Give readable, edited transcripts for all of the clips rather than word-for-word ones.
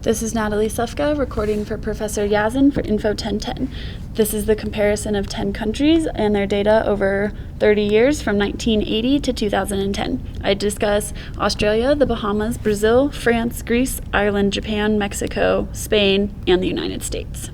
This is Natalie Sufka recording for Professor Yazin for Info 1010. This is the comparison of 10 countries and their data over 30 years from 1980 to 2010. I discuss Australia, the Bahamas, Brazil, France, Greece, Ireland, Japan, Mexico, Spain, and the United States.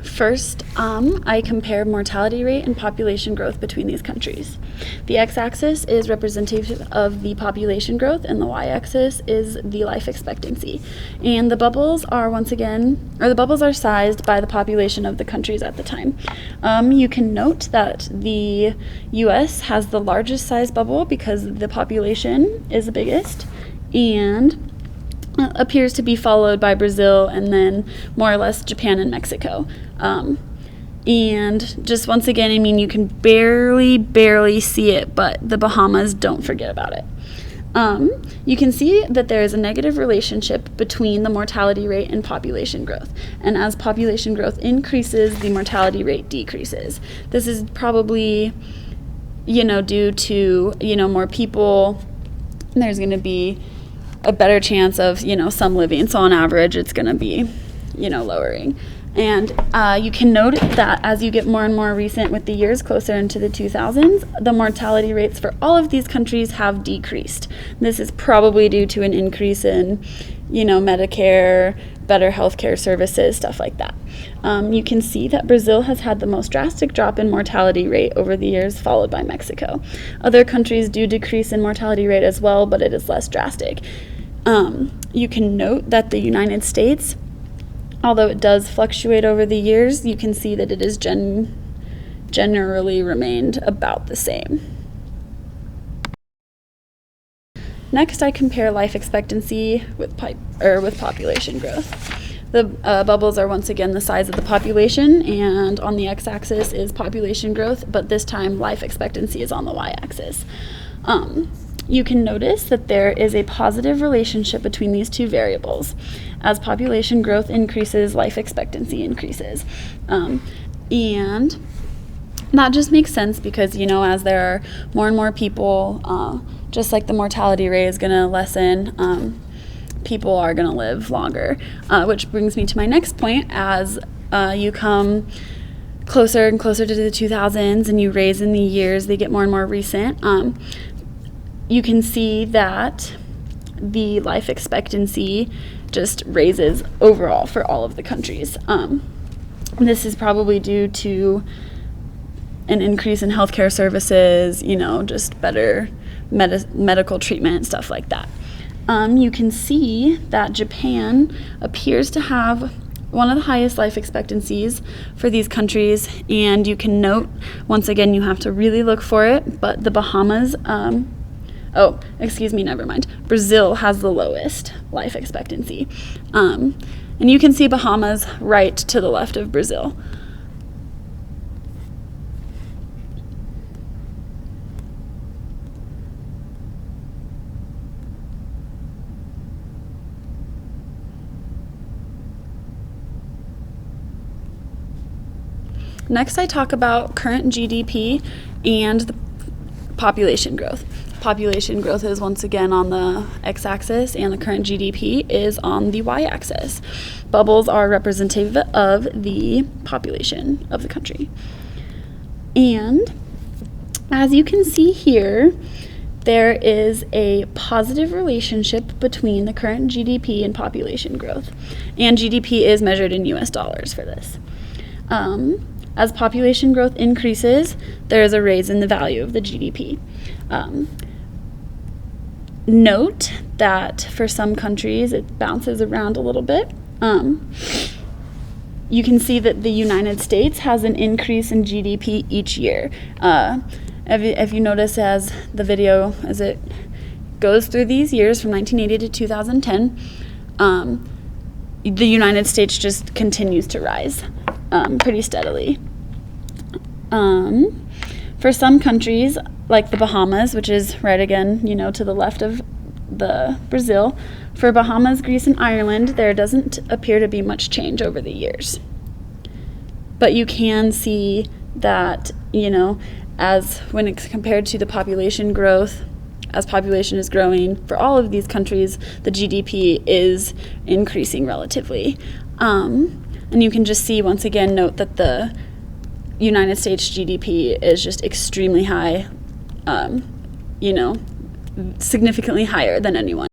First, I compare mortality rate and population growth between these countries. The x-axis is representative of the population growth and the y-axis is the life expectancy. And the bubbles are the bubbles are sized by the population of the countries at the time. You can note that the US has the largest size bubble because the population is the biggest, and appears to be followed by Brazil and then more or less Japan and Mexico. And just once again, I mean, you can barely see it, but the Bahamas, don't forget about it. You can see that there is a negative relationship between the mortality rate and population growth. And as population growth increases, the mortality rate decreases. This is probably, due to, more people. There's going to be a better chance of, some living. So on average, it's going to be, lowering. And you can note that as you get more and more recent with the years closer into the 2000s, the mortality rates for all of these countries have decreased. This is probably due to an increase in, Medicare, better healthcare services, stuff like that. You can see that Brazil has had the most drastic drop in mortality rate over the years, followed by Mexico. Other countries do decrease in mortality rate as well, but it is less drastic. You can note that the United States, although it does fluctuate over the years, you can see that it has generally remained about the same. Next, I compare life expectancy with population growth. The bubbles are once again the size of the population, and on the x-axis is population growth, but this time life expectancy is on the y-axis. You can notice that there is a positive relationship between these two variables. As population growth increases, life expectancy increases. And that just makes sense because, as there are more and more people, just like the mortality rate is going to lessen, people are going to live longer. Which brings me to my next point. As you come closer and closer to the 2000s and you raise in the years, they get more and more recent. You can see that the life expectancy just raises overall for all of the countries. This is probably due to an increase in healthcare services, just better medical treatment, stuff like that. You can see that Japan appears to have one of the highest life expectancies for these countries, and you can note, once again, you have to really look for it, but the Bahamas, never mind. Brazil has the lowest life expectancy. And you can see Bahamas right to the left of Brazil. Next, I talk about current GDP and the population growth. Population growth is once again on the x-axis and the current GDP is on the y-axis. Bubbles are representative of the population of the country. And as you can see here, there is a positive relationship between the current GDP and population growth. And GDP is measured in US dollars for this. As population growth increases, there is a raise in the value of the GDP. Note that for some countries it bounces around a little bit. You can see that the United States has an increase in GDP each year. If you notice as the video, as it goes through these years from 1980 to 2010, the United States just continues to rise pretty steadily. For some countries, like the Bahamas, which is right again, to the left of the Brazil, for Bahamas, Greece, and Ireland, there doesn't appear to be much change over the years. But you can see that, as when it's compared to the population growth as population is growing for all of these countries, the GDP is increasing relatively. And you can just see, once again, note that the United States GDP is just extremely high, significantly higher than anyone.